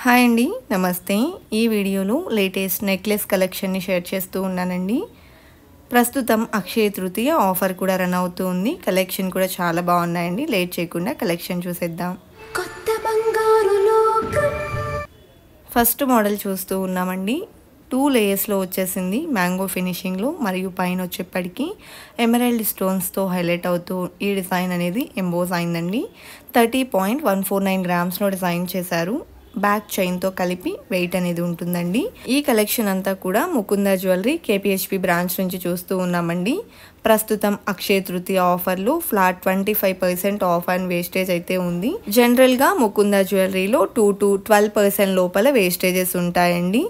Hi అండి, నమస్తే. ఈ వీడియోలో లేటెస్ట్ నెక్లెస్ కలెక్షన్ని షేర్ చేస్తూ ఉన్నానండి. ప్రస్తుతం అక్షయ తృతీయ ఆఫర్ కూడా రన్ అవుతూ ఉంది. కలెక్షన్ కూడా చాలా బాగున్నాయండి. లేట్ చేయకుండా కలెక్షన్ చూసేద్దాం. కొత్త బంగారు లోకం ఫస్ట్ మోడల్ చూస్తూ ఉన్నామండి. 2 లేయర్స్లో వచ్చేసింది, మ్యాంగో ఫినిషింగ్లో, మరియు పైన వచ్చేప్పటికి ఎమరాల్డ్ స్టోన్స్తో హైలైట్ అవుతూ ఈ డిజైన్ అనేది ఎంబోస్ అయిందండి. 30.149 గ్రామ్స్లో డిజైన్ చేశారు. బ్యాక్ చైన్తో కలిపి వెయిట్ అనేది ఉంటుందండి. ఈ కలెక్షన్ అంతా కూడా ముకుంద జ్యువెలరీ KPHP బ్రాంచ్ నుంచి చూస్తూ ఉన్నామండి. ప్రస్తుతం అక్షయ తృతీయ ఆఫర్లు ఫ్లాట్ 25% ఆఫ్ అండ్ వేస్టేజ్ అయితే ఉంది. జనరల్గా ముకుంద జ్యువెలరీలో 2 to 12% లోపల వేస్టేజెస్ ఉంటాయండి.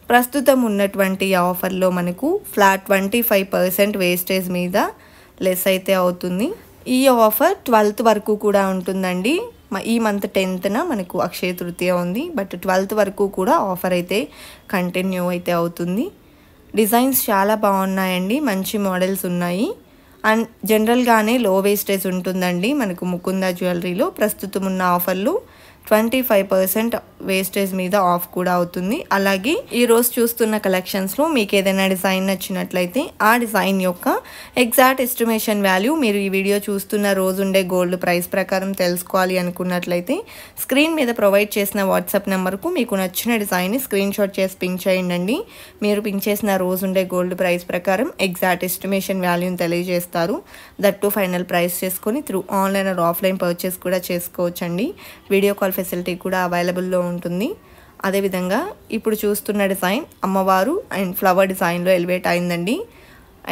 ప్రస్తుతం ఉన్నటువంటి ఆఫర్లో మనకు ఫ్లాట్ 25% వేస్టేజ్ మీద లెస్ అయితే అవుతుంది. ఈ ఆఫర్ 12th వరకు కూడా ఉంటుందండి. ఈ మంత్ 10th మనకు అక్షయ తృతీయ ఉంది, బట్ 12th వరకు కూడా ఆఫర్ అయితే కంటిన్యూ అయితే అవుతుంది. డిజైన్స్ చాలా బాగున్నాయండి, మంచి మోడల్స్ ఉన్నాయి. అండ్ జనరల్గానే లో వేస్టేజ్ ఉంటుందండి మనకు ముకుంద జ్యువెలరీలో. ప్రస్తుతం ఉన్న ఆఫర్లు 25% వేస్టేజ్ మీద ఆఫ్ కూడా అవుతుంది. అలాగే ఈరోజు చూస్తున్న కలెక్షన్స్లో మీకు ఏదైనా డిజైన్ నచ్చినట్లయితే ఆ డిజైన్ యొక్క ఎగ్జాక్ట్ ఎస్టిమేషన్ వాల్యూ మీరు ఈ వీడియో చూస్తున్న రోజుండే గోల్డ్ ప్రైస్ ప్రకారం తెలుసుకోవాలి అనుకున్నట్లయితే స్క్రీన్ మీద ప్రొవైడ్ చేసిన వాట్సాప్ నెంబర్కు మీకు నచ్చిన డిజైన్ని స్క్రీన్ షాట్ చేసి పింక్ చేయండి. మీరు పింక్ చేసిన రోజుండే గోల్డ్ ప్రైస్ ప్రకారం ఎగ్జాక్ట్ ఎస్టిమేషన్ వాల్యూని తెలియజేస్తారు. దట్ టు ఫైనల్ ప్రైస్ చేసుకొని through online or offline purchase కూడా చేసుకోవచ్చండి. వీడియో కాల్ ఫెసిలిటీ కూడా అవైలబుల్లో ఉంటుంది. అదేవిధంగా ఇప్పుడు చూస్తున్న డిజైన్ అమ్మవారు అండ్ ఫ్లవర్ డిజైన్లో ఎలివేట్ అయిందండి.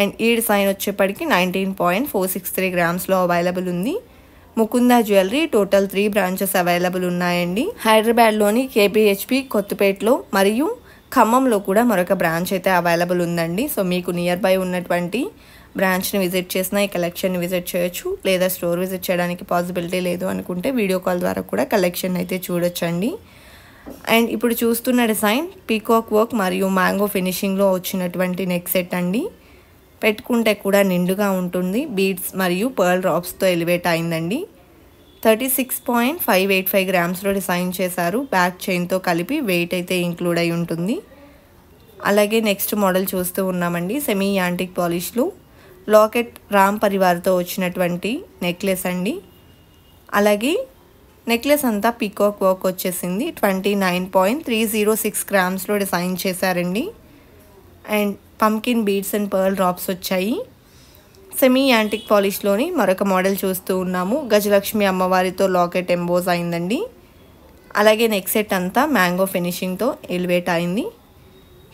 అండ్ ఈ డిజైన్ వచ్చేప్పటికి 19.463 గ్రామ్స్లో అవైలబుల్ ఉంది. Mukunda jewellery total 3 branches available ఉన్నాయండి. హైదరాబాద్లోని KPHP, కొత్తపేటలో మరియు ఖమ్మంలో కూడా మరొక బ్రాంచ్ అయితే అవైలబుల్ ఉందండి. సో మీకు నియర్ బై ఉన్నటువంటి బ్రాంచ్ని విజిట్ చేసిన ఈ కలెక్షన్ని విజిట్ చేయొచ్చు. లేదా స్టోర్ విజిట్ చేయడానికి పాసిబిలిటీ లేదు అనుకుంటే వీడియో కాల్ ద్వారా కూడా కలెక్షన్ అయితే చూడొచ్చండి. అండ్ ఇప్పుడు చూస్తున్న డిజైన్ పీకాక్ వర్క్ మరియు మ్యాంగో ఫినిషింగ్లో వచ్చినటువంటి నెక్ సెట్ అండి. పెట్టుకుంటే కూడా నిండుగా ఉంటుంది. బీడ్స్ మరియు పర్ల్ డ్రాప్స్తో ఎలివేట్ అయిందండి. 36.585 గ్రామ్స్లో డిజైన్ చేశారు. బ్యాక్ చైన్తో కలిపి వెయిట్ అయితే ఇంక్లూడ్ అయి ఉంటుంది. అలాగే నెక్స్ట్ మోడల్ చూస్తూ ఉన్నామండి. సెమీ యాంటిక్ పాలిష్లో లాకెట్ రామ్ పరివార్తో వచ్చినటువంటి నెక్లెస్ అండి. అలాగే నెక్లెస్ అంతా పీకాక్ వర్క్ వచ్చేసింది. 29.306 గ్రామ్స్లో డిజైన్ చేశారండి. And pumpkin beads and pearl drops వచ్చాయి. సెమీ యాంటిక్ పాలిష్లోని మరొక మోడల్ చూస్తూ ఉన్నాము. గజలక్ష్మి అమ్మవారితో లాకెట్ ఎంబోస్ అయిందండి. అలాగే నెక్ సెట్ అంతా మ్యాంగో ఫినిషింగ్తో ఎలివేట్ అయింది.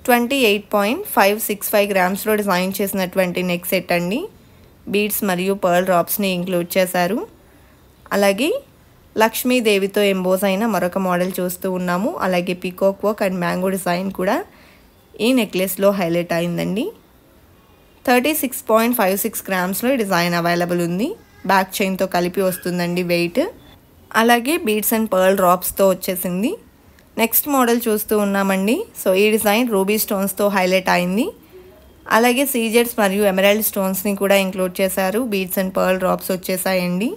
28.565 గ్రామ్స్లో డిజైన్ చేసినటువంటి నెక్ సెట్ అండి. బీడ్స్ మరియు పర్ల్ డ్రాప్స్ని ఇంక్లూడ్ చేశారు. అలాగే లక్ష్మీదేవితో ఎంబోస్ అయిన మరొక మోడల్ చూస్తూ ఉన్నాము. అలాగే peacock work and mango design కూడా ఈ నెక్లెస్లో హైలైట్ అయిందండి. 36.56 గ్రామ్స్లో ఈ డిజైన్ అవైలబుల్ ఉంది. బ్యాక్ చైన్తో కలిపి వస్తుందండి వెయిట్. అలాగే బీడ్స్ అండ్ పర్ల్ డ్రాప్స్తో వచ్చేసింది. నెక్స్ట్ మోడల్ చూస్తూ ఉన్నామండి. సో ఈ డిజైన్ రూబీ స్టోన్స్తో హైలైట్ అయింది. అలాగే సీజెడ్స్ మరియు ఎమరాల్డ్ స్టోన్స్ని కూడా ఇంక్లూడ్ చేశారు. బీడ్స్ అండ్ పర్ల్ డ్రాప్స్ వచ్చేసాయండి.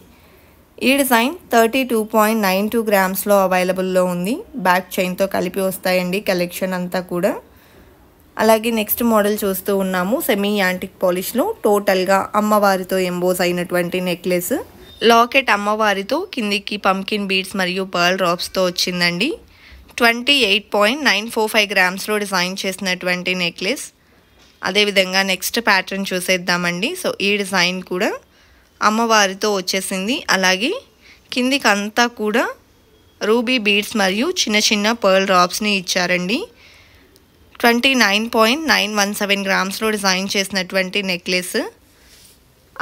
ఈ డిజైన్ 32.92 గ్రామ్స్లో అవైలబుల్లో ఉంది. బ్యాక్ చైన్తో కలిపి వస్తాయండి కలెక్షన్ అంతా కూడా. అలాగే నెక్స్ట్ మోడల్ చూస్తూ ఉన్నాము. సెమీ యాంటిక్ పాలిష్లో టోటల్గా అమ్మవారితో ఎంబోస్ అయినటువంటి నెక్లెస్. లాకెట్ అమ్మవారితో కిందికి పంకిన్ బీడ్స్ మరియు పర్ల్ డ్రాప్స్తో వచ్చిందండి. 28.945 గ్రామ్స్లో డిజైన్ చేసినటువంటి నెక్లెస్. అదేవిధంగా నెక్స్ట్ ప్యాటర్న్ చూసేద్దామండి. సో ఈ డిజైన్ కూడా అమ్మవారితో వచ్చేసింది. అలాగే కిందికి అంతా కూడా రూబీ బీడ్స్ మరియు చిన్న చిన్న పర్ల్ డ్రాప్స్ని ఇచ్చారండి. 29.917 గ్రామ్స్లో డిజైన్ చేసినటువంటి నెక్లెస్.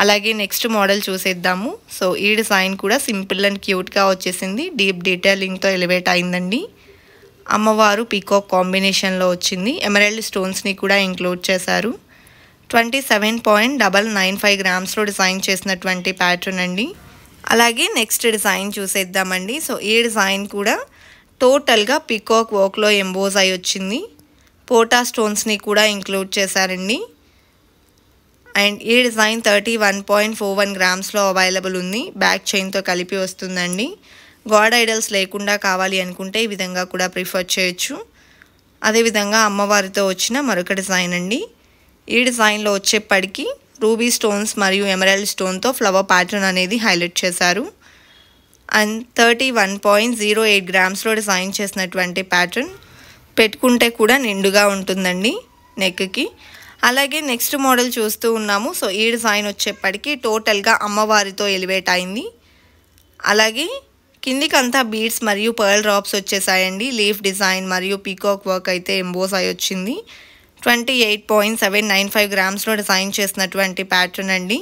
అలాగే నెక్స్ట్ మోడల్ చూసేద్దాము. సో ఈ డిజైన్ కూడా సింపుల్ అండ్ క్యూట్గా వచ్చేసింది. డీప్ డీటెయిలింగ్తో ఎలివేట్ అయిందండి. అమ్మవారు పీకాక్ కాంబినేషన్లో వచ్చింది. ఎమరాల్డ్ స్టోన్స్ని కూడా ఇంక్లూడ్ చేశారు. 27.995 గ్రామ్స్లో డిజైన్ చేసినటువంటి ప్యాటర్న్ అండి. అలాగే నెక్స్ట్ డిజైన్ చూసేద్దామండి. సో ఈ డిజైన్ కూడా టోటల్గా పీకాక్ వర్క్లో ఎంబోస్ అయి వచ్చింది. పోటా స్టోన్స్ని కూడా ఇంక్లూడ్ చేశారండి. అండ్ ఈ డిజైన్ 31.41 గ్రామ్స్లో అవైలబుల్ ఉంది. బ్యాక్ చైన్తో కలిపి వస్తుందండి. గాడ్ ఐడల్స్ లేకుండా కావాలి అనుకుంటే ఈ విధంగా కూడా ప్రిఫర్ చేయొచ్చు. అదేవిధంగా అమ్మవారితో వచ్చిన మరొక డిజైన్ అండి. ఈ డిజైన్లో వచ్చేప్పటికి రూబీ స్టోన్స్ మరియు ఎమరాల్డ్ స్టోన్తో ఫ్లవర్ ప్యాటర్న్ అనేది హైలైట్ చేశారు. అండ్ 31.08 గ్రామ్స్లో డిజైన్ చేసినటువంటి ప్యాటర్న్ పెట్టుకుంటే కూడా నిండుగా ఉంటుందండి నెక్కి. అలాగే నెక్స్ట్ మోడల్ చూస్తూ ఉన్నాము. సో ఈ డిజైన్ వచ్చేప్పటికి టోటల్గా అమ్మవారితో ఎలివేట్ అయింది. అలాగే కిందికంతా బీడ్స్ మరియు పర్ల్ డ్రాప్స్ వచ్చేసాయండి. లీఫ్ డిజైన్ మరియు పీకాక్ వర్క్ అయితే ఎంబోస్ అయి వచ్చింది. 28.795 గ్రామ్స్లో డిజైన్ చేసినటువంటి ప్యాటర్న్ అండి.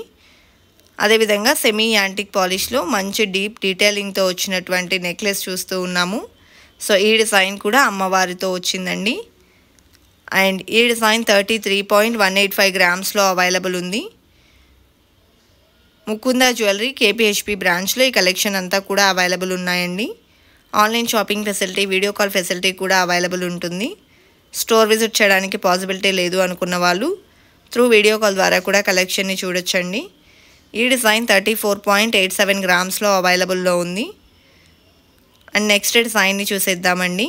అదేవిధంగా సెమీ యాంటిక్ పాలిష్లో మంచి డీప్ డీటెయిలింగ్తో వచ్చినటువంటి నెక్లెస్ చూస్తూ ఉన్నాము. సో ఈ డిజైన్ కూడా అమ్మవారితో వచ్చిందండి. అండ్ ఈ డిజైన్ 33.185 గ్రామ్స్లో అవైలబుల్ ఉంది. ముకుంద జ్యువెలరీ కేపీహెచ్పి బ్రాంచ్లో ఈ కలెక్షన్ అంతా కూడా అవైలబుల్ ఉన్నాయండి. Online shopping facility, video call facility కూడా అవైలబుల్ ఉంటుంది. స్టోర్ విజిట్ చేయడానికి పాసిబిలిటీ లేదు అనుకున్న వాళ్ళు త్రూ వీడియో కాల్ ద్వారా కూడా కలెక్షన్ని చూడొచ్చండి. ఈ డిజైన్ 34.87 గ్రామ్స్లో అవైలబుల్లో ఉంది. అండ్ నెక్స్ట్ డిజైన్ని చూసేద్దామండి.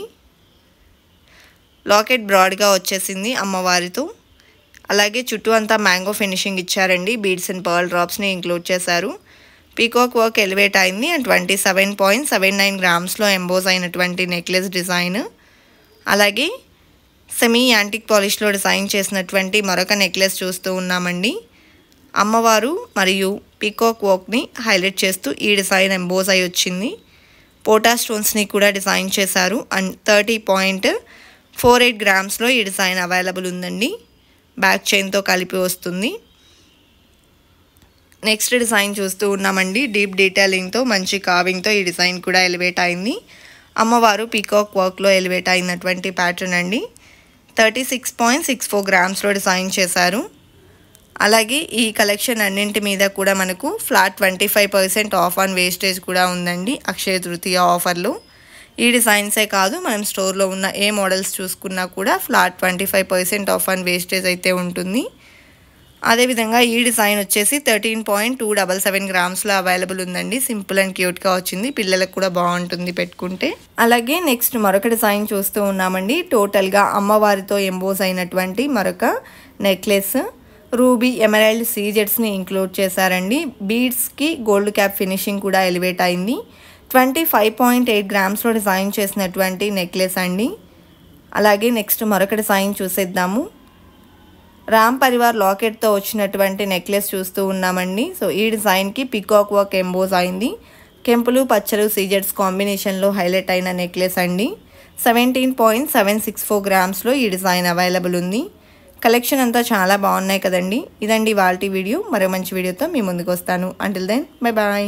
లాకెట్ బ్రాడ్గా వచ్చేసింది అమ్మవారితో. అలాగే చుట్టూ అంతా మ్యాంగో ఫినిషింగ్ ఇచ్చారండి. బీడ్స్ అండ్ పర్ల్ డ్రాప్స్ని ఇంక్లూడ్ చేశారు. పీకాక్ వర్క్ ఎలివేట్ అయింది. అండ్ 27.79 గ్రామ్స్లో ఎంబోస్ అయినటువంటి నెక్లెస్ డిజైన్. అలాగే సెమీ యాంటిక్ పాలిష్లో డిజైన్ చేసినటువంటి మరొక నెక్లెస్ చూస్తూ ఉన్నామండి. అమ్మవారు మరియు పీకాక్ వర్క్ని హైలైట్ చేస్తూ ఈ డిజైన్ ఎంబోస్ అయి వచ్చింది. పోటా స్టోన్స్ని కూడా డిజైన్ చేశారు. అండ్ 30.48 గ్రామ్స్లో ఈ డిజైన్ అవైలబుల్ ఉందండి. బ్యాక్ చైన్తో కలిపి వస్తుంది. నెక్స్ట్ డిజైన్ చూస్తూ ఉన్నామండి. డీప్ డీటెయిలింగ్తో మంచి కార్వింగ్తో ఈ డిజైన్ కూడా ఎలివేట్ అయింది. అమ్మవారు పీకాక్ వర్క్లో ఎలివేట్ అయినటువంటి ప్యాటర్న్ అండి. 36.64 గ్రామ్స్లో డిజైన్ చేశారు. అలాగే ఈ కలెక్షన్ అన్నింటి మీద కూడా మనకు ఫ్లాట్ 25% ఆఫ్ ఆన్ వేస్టేజ్ కూడా ఉందండి అక్షయ తృతీయ ఆఫర్లో. ఈ డిజైన్సే కాదు, మనం స్టోర్లో ఉన్న ఏ మోడల్స్ చూసుకున్నా కూడా ఫ్లాట్ 25% ఆఫ్ ఆన్ వేస్టేజ్ అయితే ఉంటుంది. అదేవిధంగా ఈ డిజైన్ వచ్చేసి 13.277 గ్రామ్స్లో అవైలబుల్ ఉందండి. సింపుల్ అండ్ క్యూట్గా వచ్చింది. పిల్లలకు కూడా బాగుంటుంది పెట్టుకుంటే. అలాగే నెక్స్ట్ మరొక డిజైన్ చూస్తూ ఉన్నామండి. టోటల్గా అమ్మవారితో ఎంబోస్ అయినటువంటి మరొక నెక్లెస్. రూబీ ఎమరాల్డ్ సీజెట్స్ని ఇంక్లూడ్ చేశారండి. బీడ్స్కి గోల్డ్ క్యాప్ ఫినిషింగ్ కూడా ఎలివేట్ అయింది. 25.8 గ్రామ్స్లో డిజైన్ చేసినటువంటి నెక్లెస్ అండి. అలాగే నెక్స్ట్ మరొక డిజైన్ చూసేద్దాము. రామ్ పరివార్ లాకెట్తో వచ్చినటువంటి నెక్లెస్ చూస్తూ ఉన్నామండి. సో ఈ డిజైన్కి పీకాక్ వర్క్ ఎంబోస్ అయింది. కెంపులు పచ్చలు సీజెట్స్ కాంబినేషన్లో హైలైట్ అయిన నెక్లెస్ అండి. 17.764 గ్రామ్స్లో ఈ డిజైన్ అవైలబుల్ ఉంది. కలెక్షన్ అంతా చాలా బాగున్నాయి కదండి. ఇదండి ఇవాల్టి వీడియో. మరో మంచి వీడియోతో మీ ముందుకు వస్తాను. Until then bye bye.